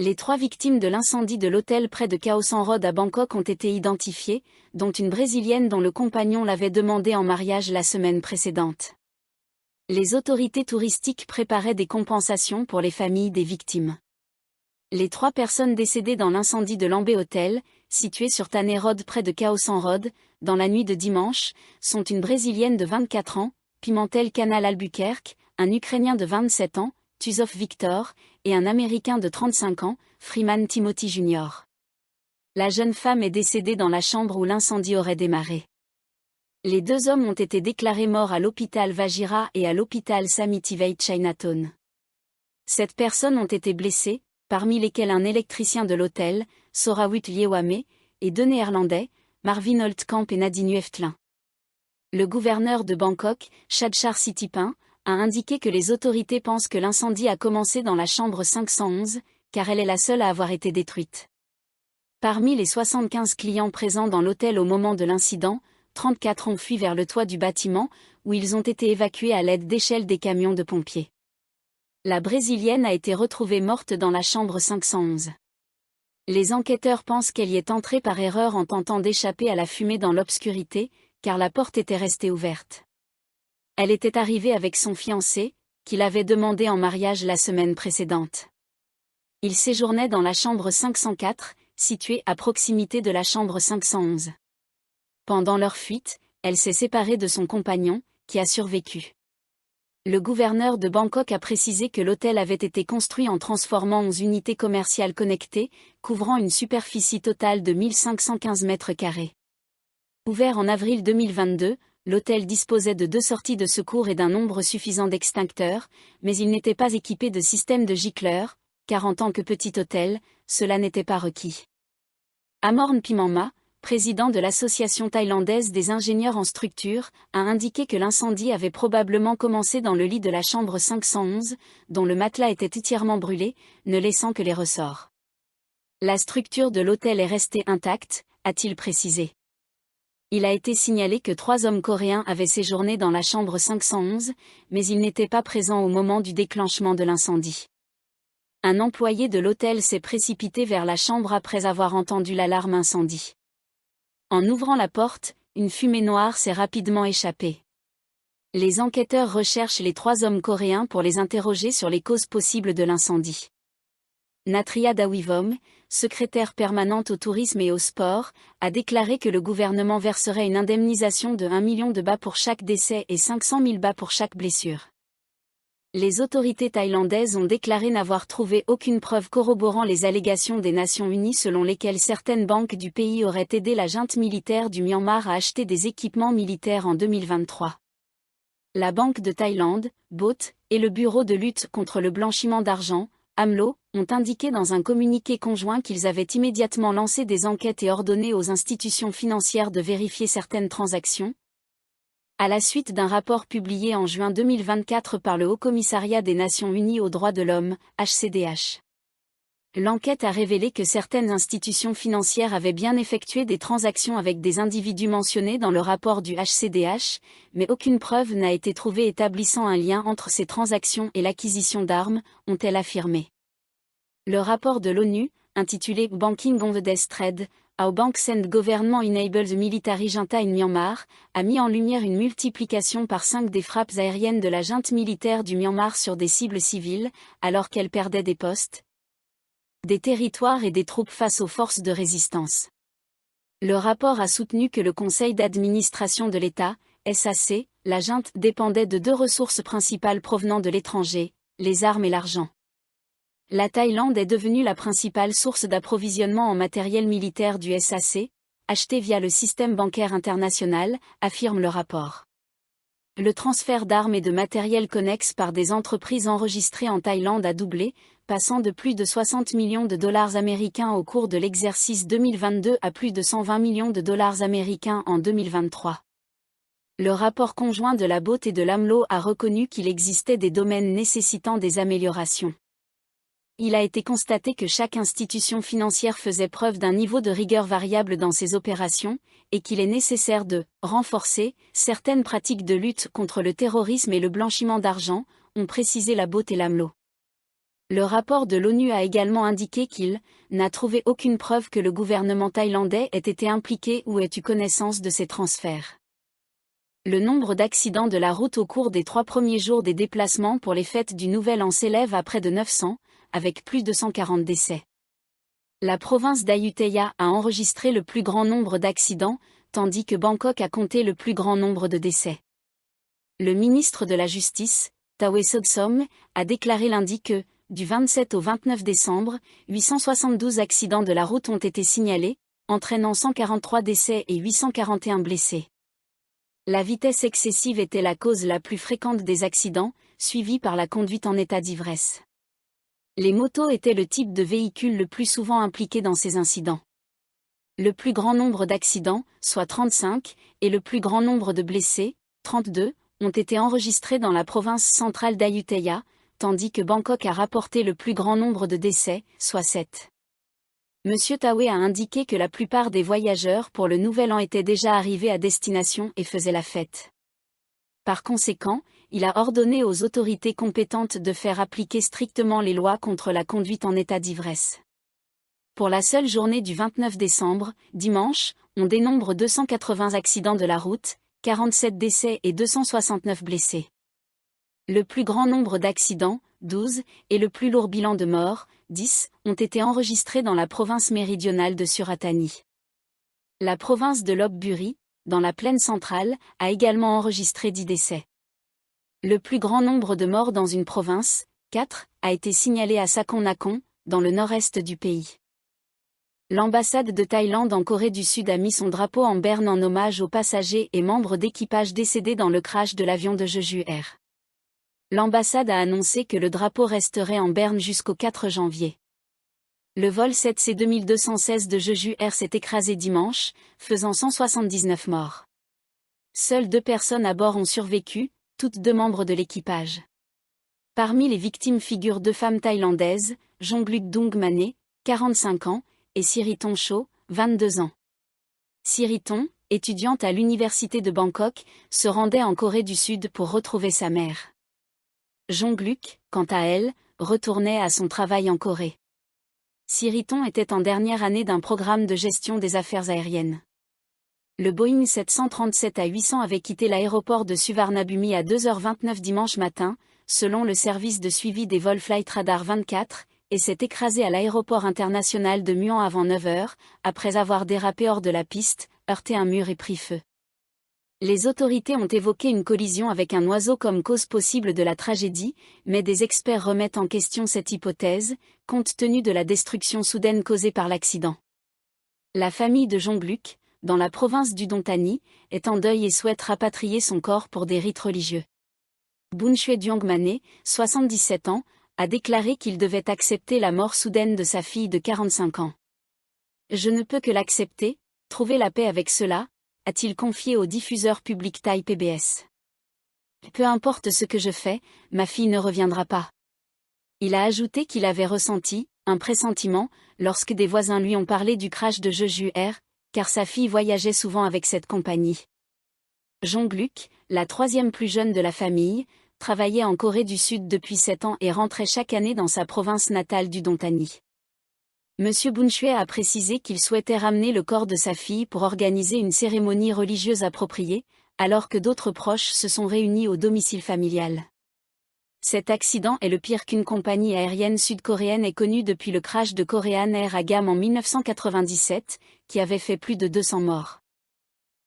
Les 3 victimes de l'incendie de l'hôtel près de Khao San Road à Bangkok ont été identifiées, dont une Brésilienne dont le compagnon l'avait demandé en mariage la semaine précédente. Les autorités touristiques préparaient des compensations pour les familles des victimes. Les 3 personnes décédées dans l'incendie de l'Ambe Hotel, situé sur Tanay Road près de Khao San Road, dans la nuit de dimanche, sont une Brésilienne de 24 ans, Pimentel Canal Albuquerque, un Ukrainien de 27 ans, Tuzov Victor, et un Américain de 35 ans, Freeman Timothy Jr. La jeune femme est décédée dans la chambre où l'incendie aurait démarré. Les 2 hommes ont été déclarés morts à l'hôpital Vajira et à l'hôpital Samitivate Chinatown. 7 personnes ont été blessées, parmi lesquelles un électricien de l'hôtel, Sorawut Liewame, et 2 Néerlandais, Marvin Holtkamp et Nadine Eftelin. Le gouverneur de Bangkok, Chadchar Sitipin, a indiqué que les autorités pensent que l'incendie a commencé dans la chambre 511, car elle est la seule à avoir été détruite. Parmi les 75 clients présents dans l'hôtel au moment de l'incident, 34 ont fui vers le toit du bâtiment, où ils ont été évacués à l'aide d'échelles des camions de pompiers. La Brésilienne a été retrouvée morte dans la chambre 511. Les enquêteurs pensent qu'elle y est entrée par erreur en tentant d'échapper à la fumée dans l'obscurité, car la porte était restée ouverte. Elle était arrivée avec son fiancé, qui l'avait demandé en mariage la semaine précédente. Il séjournait dans la chambre 504, située à proximité de la chambre 511. Pendant leur fuite, elle s'est séparée de son compagnon, qui a survécu. Le gouverneur de Bangkok a précisé que l'hôtel avait été construit en transformant 11 unités commerciales connectées, couvrant une superficie totale de 1515 mètres carrés. Ouvert en avril 2022, l'hôtel disposait de 2 sorties de secours et d'un nombre suffisant d'extincteurs, mais il n'était pas équipé de système de gicleurs, car en tant que petit hôtel, cela n'était pas requis. Amorn Pimama, président de l'Association thaïlandaise des ingénieurs en structure, a indiqué que l'incendie avait probablement commencé dans le lit de la chambre 511, dont le matelas était entièrement brûlé, ne laissant que les ressorts. La structure de l'hôtel est restée intacte, a-t-il précisé. Il a été signalé que 3 hommes coréens avaient séjourné dans la chambre 511, mais ils n'étaient pas présents au moment du déclenchement de l'incendie. Un employé de l'hôtel s'est précipité vers la chambre après avoir entendu l'alarme incendie. En ouvrant la porte, une fumée noire s'est rapidement échappée. Les enquêteurs recherchent les 3 hommes coréens pour les interroger sur les causes possibles de l'incendie. Natria Dawivom, secrétaire permanente au tourisme et au sport, a déclaré que le gouvernement verserait une indemnisation de 1 million de baht pour chaque décès et 500 000 bahts pour chaque blessure. Les autorités thaïlandaises ont déclaré n'avoir trouvé aucune preuve corroborant les allégations des Nations Unies selon lesquelles certaines banques du pays auraient aidé la junte militaire du Myanmar à acheter des équipements militaires en 2023. La Banque de Thaïlande, BOT, et le Bureau de lutte contre le blanchiment d'argent, AMLO, ont indiqué dans un communiqué conjoint qu'ils avaient immédiatement lancé des enquêtes et ordonné aux institutions financières de vérifier certaines transactions. À la suite d'un rapport publié en juin 2024 par le Haut-Commissariat des Nations Unies aux droits de l'homme, HCDH. L'enquête a révélé que certaines institutions financières avaient bien effectué des transactions avec des individus mentionnés dans le rapport du HCDH, mais aucune preuve n'a été trouvée établissant un lien entre ces transactions et l'acquisition d'armes, ont-elles affirmé. Le rapport de l'ONU, intitulé Banking on the Death Trade, How Banks and Government Enable the Military Junta in Myanmar, a mis en lumière une multiplication par 5 des frappes aériennes de la junte militaire du Myanmar sur des cibles civiles, alors qu'elle perdait des postes, des territoires et des troupes face aux forces de résistance. Le rapport a soutenu que le Conseil d'administration de l'État, SAC, la junte dépendait de 2 ressources principales provenant de l'étranger, les armes et l'argent. La Thaïlande est devenue la principale source d'approvisionnement en matériel militaire du SAC, acheté via le système bancaire international, affirme le rapport. Le transfert d'armes et de matériel connexe par des entreprises enregistrées en Thaïlande a doublé, passant de plus de 60 millions de dollars américains au cours de l'exercice 2022 à plus de 120 millions de dollars américains en 2023. Le rapport conjoint de la BOT et de l'AMLO a reconnu qu'il existait des domaines nécessitant des améliorations. Il a été constaté que chaque institution financière faisait preuve d'un niveau de rigueur variable dans ses opérations, et qu'il est nécessaire de renforcer certaines pratiques de lutte contre le terrorisme et le blanchiment d'argent, ont précisé la BOT et l'AMLO. Le rapport de l'ONU a également indiqué qu'il n'a trouvé aucune preuve que le gouvernement thaïlandais ait été impliqué ou ait eu connaissance de ces transferts. Le nombre d'accidents de la route au cours des 3 premiers jours des déplacements pour les fêtes du Nouvel An s'élève à près de 900, avec plus de 140 décès. La province d'Ayutthaya a enregistré le plus grand nombre d'accidents, tandis que Bangkok a compté le plus grand nombre de décès. Le ministre de la Justice, Tawe Sogsom, a déclaré lundi que, du 27 au 29 décembre, 872 accidents de la route ont été signalés, entraînant 143 décès et 841 blessés. La vitesse excessive était la cause la plus fréquente des accidents, suivie par la conduite en état d'ivresse. Les motos étaient le type de véhicule le plus souvent impliqué dans ces incidents. Le plus grand nombre d'accidents, soit 35, et le plus grand nombre de blessés, 32, ont été enregistrés dans la province centrale d'Ayutthaya, tandis que Bangkok a rapporté le plus grand nombre de décès, soit 7. Monsieur Tawe a indiqué que la plupart des voyageurs pour le Nouvel An étaient déjà arrivés à destination et faisaient la fête. Par conséquent, il a ordonné aux autorités compétentes de faire appliquer strictement les lois contre la conduite en état d'ivresse. Pour la seule journée du 29 décembre, dimanche, on dénombre 280 accidents de la route, 47 décès et 269 blessés. Le plus grand nombre d'accidents, 12, et le plus lourd bilan de morts, 10, ont été enregistrés dans la province méridionale de Suratani. La province de Lopburi, dans la plaine centrale, a également enregistré 10 décès. Le plus grand nombre de morts dans une province, 4, a été signalé à Sakon Nakhon, dans le nord-est du pays. L'ambassade de Thaïlande en Corée du Sud a mis son drapeau en berne en hommage aux passagers et membres d'équipage décédés dans le crash de l'avion de Jeju Air. L'ambassade a annoncé que le drapeau resterait en berne jusqu'au 4 janvier. Le vol 7C 2216 de Jeju Air s'est écrasé dimanche, faisant 179 morts. Seules 2 personnes à bord ont survécu, toutes 2 membres de l'équipage. Parmi les victimes figurent 2 femmes thaïlandaises, Jongluk Dung Mané, 45 ans, et Siriton Cho, 22 ans. Siriton, étudiante à l'université de Bangkok, se rendait en Corée du Sud pour retrouver sa mère. Jongluk, quant à elle, retournait à son travail en Corée. Siriton était en dernière année d'un programme de gestion des affaires aériennes. Le Boeing 737-800 avait quitté l'aéroport de Suvarnabhumi à 2h29 dimanche matin, selon le service de suivi des vols Flight Radar 24, et s'est écrasé à l'aéroport international de Muan avant 9h, après avoir dérapé hors de la piste, heurté un mur et pris feu. Les autorités ont évoqué une collision avec un oiseau comme cause possible de la tragédie, mais des experts remettent en question cette hypothèse, compte tenu de la destruction soudaine causée par l'accident. La famille de Jongluk, dans la province d'Udon Thani, est en deuil et souhaite rapatrier son corps pour des rites religieux. Bunchue Dyongmané, 77 ans, a déclaré qu'il devait accepter la mort soudaine de sa fille de 45 ans. « Je ne peux que l'accepter, trouver la paix avec cela », a-t-il confié au diffuseur public thaï PBS. « Peu importe ce que je fais, ma fille ne reviendra pas. » Il a ajouté qu'il avait ressenti un pressentiment lorsque des voisins lui ont parlé du crash de Jeju Air, car sa fille voyageait souvent avec cette compagnie. Jongluk, la 3e plus jeune de la famille, travaillait en Corée du Sud depuis 7 ans et rentrait chaque année dans sa province natale d'Udon Thani. Monsieur Bunchue a précisé qu'il souhaitait ramener le corps de sa fille pour organiser une cérémonie religieuse appropriée, alors que d'autres proches se sont réunis au domicile familial. Cet accident est le pire qu'une compagnie aérienne sud-coréenne ait connu depuis le crash de Korean Air à Guam en 1997, qui avait fait plus de 200 morts.